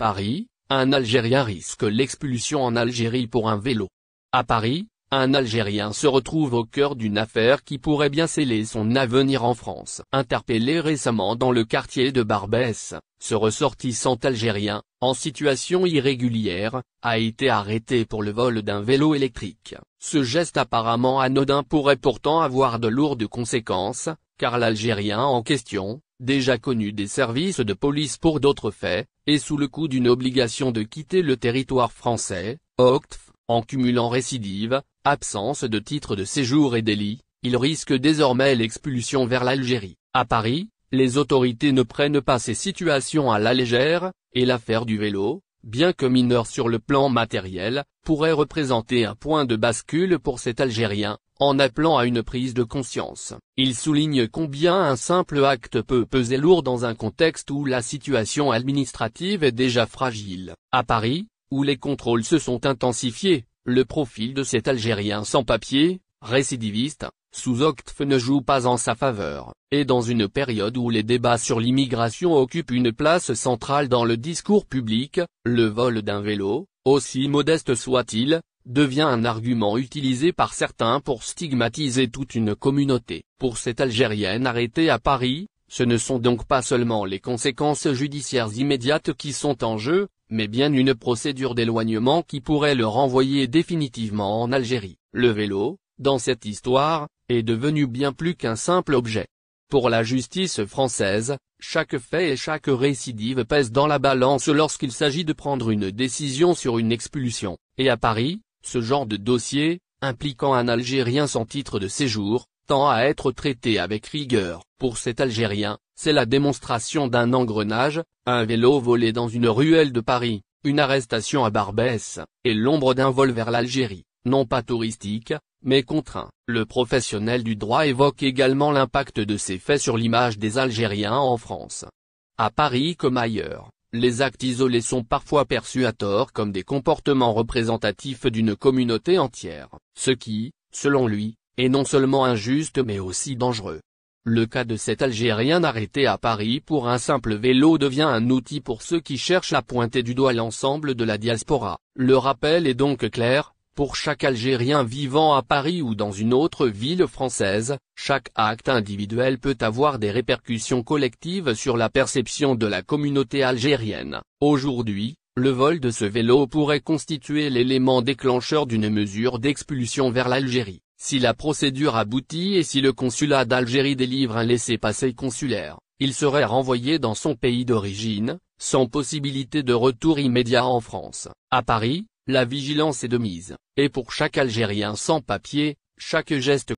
Paris, un Algérien risque l'expulsion en Algérie pour un vélo. À Paris, un Algérien se retrouve au cœur d'une affaire qui pourrait bien sceller son avenir en France. Interpellé récemment dans le quartier de Barbès, ce ressortissant algérien, en situation irrégulière, a été arrêté pour le vol d'un vélo électrique. Ce geste apparemment anodin pourrait pourtant avoir de lourdes conséquences, car l'Algérien en question, déjà connu des services de police pour d'autres faits, est sous le coup d'une obligation de quitter le territoire français, OQTF, en cumulant récidive, absence de titre de séjour et délit, il risque désormais l'expulsion vers l'Algérie. À Paris, les autorités ne prennent pas ces situations à la légère, et l'affaire du vélo, bien que mineure sur le plan matériel, pourrait représenter un point de bascule pour cet Algérien, en appelant à une prise de conscience. Il souligne combien un simple acte peut peser lourd dans un contexte où la situation administrative est déjà fragile. À Paris, où les contrôles se sont intensifiés, le profil de cet Algérien sans papier, récidiviste, sous OQTF ne joue pas en sa faveur, et dans une période où les débats sur l'immigration occupent une place centrale dans le discours public, le vol d'un vélo, aussi modeste soit-il, devient un argument utilisé par certains pour stigmatiser toute une communauté. Pour cette Algérienne arrêtée à Paris, ce ne sont donc pas seulement les conséquences judiciaires immédiates qui sont en jeu, mais bien une procédure d'éloignement qui pourrait le renvoyer définitivement en Algérie. Le vélo, dans cette histoire, est devenu bien plus qu'un simple objet. Pour la justice française, chaque fait et chaque récidive pèse dans la balance lorsqu'il s'agit de prendre une décision sur une expulsion. Et à Paris, ce genre de dossier, impliquant un Algérien sans titre de séjour, tend à être traité avec rigueur. Pour cet Algérien, c'est la démonstration d'un engrenage, un vélo volé dans une ruelle de Paris, une arrestation à Barbès, et l'ombre d'un vol vers l'Algérie, non pas touristique, mais contraint. Le professionnel du droit évoque également l'impact de ces faits sur l'image des Algériens en France. À Paris comme ailleurs, les actes isolés sont parfois perçus à tort comme des comportements représentatifs d'une communauté entière, ce qui, selon lui, est non seulement injuste mais aussi dangereux. Le cas de cet Algérien arrêté à Paris pour un simple vélo devient un outil pour ceux qui cherchent à pointer du doigt l'ensemble de la diaspora. Le rappel est donc clair, pour chaque Algérien vivant à Paris ou dans une autre ville française, chaque acte individuel peut avoir des répercussions collectives sur la perception de la communauté algérienne. Aujourd'hui, le vol de ce vélo pourrait constituer l'élément déclencheur d'une mesure d'expulsion vers l'Algérie. Si la procédure aboutit et si le consulat d'Algérie délivre un laissez-passer consulaire, il serait renvoyé dans son pays d'origine, sans possibilité de retour immédiat en France. À Paris, la vigilance est de mise, et pour chaque Algérien sans papier, chaque geste